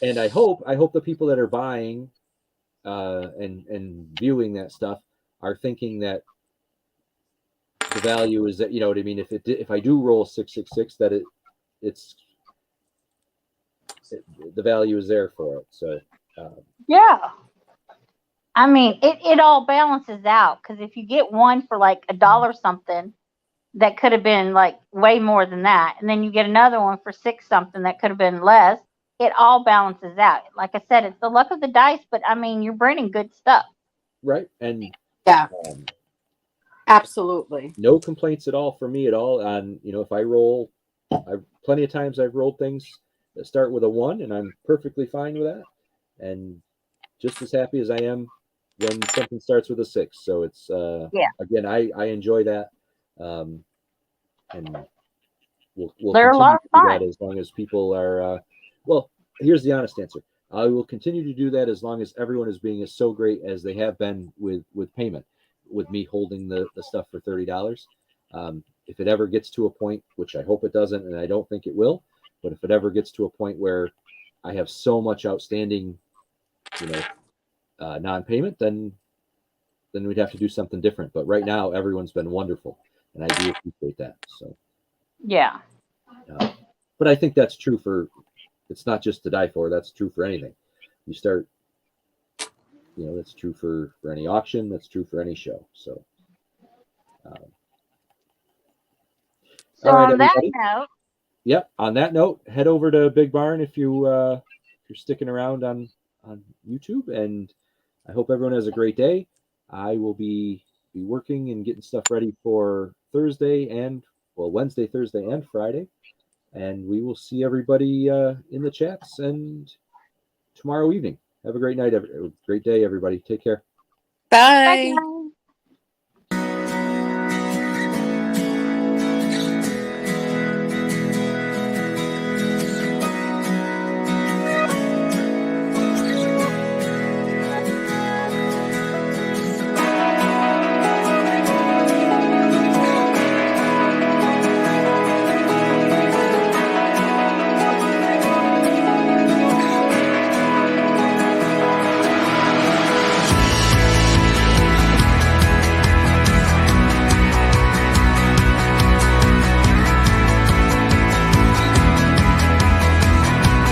And I hope the people that are buying and viewing that stuff are thinking that the value is that, you know what I mean. If I do roll 666, that the value is there for it. So yeah, I mean it all balances out, because if you get one for like $1 something that could have been like way more than that, and then you get another one for $6 something that could have been less, it all balances out. Like I said, it's the luck of the dice, but I mean you're bringing good stuff, right? And yeah. Absolutely. No complaints at all for me at all. On, if I roll, plenty of times I've rolled things that start with a 1, and I'm perfectly fine with that, and just as happy as I am when something starts with a 6. So it's again, I enjoy that, and we'll they're a lot of fun. that as long as people are. Well, here's the honest answer. I will continue to do that as long as everyone is being so great as they have been with payment. With me holding the stuff for $30. If it ever gets to a point, which I hope it doesn't, and I don't think it will, but if it ever gets to a point where I have so much outstanding non-payment, then we'd have to do something different. But right now, everyone's been wonderful, and I do appreciate that. So, Yeah. but I think that's true for. It's not just to die for. That's true for anything. You start. That's true for any auction. That's true for any show. So. So All right, on that everybody. note, Yep. On that note, head over to Big Barn if you're sticking around on YouTube, and I hope everyone has a great day. I will be working and getting stuff ready for Wednesday, Thursday, and Friday, and we will see everybody in the chats and tomorrow evening. Have a great night, great day, everybody. Take care. Bye. bye guys.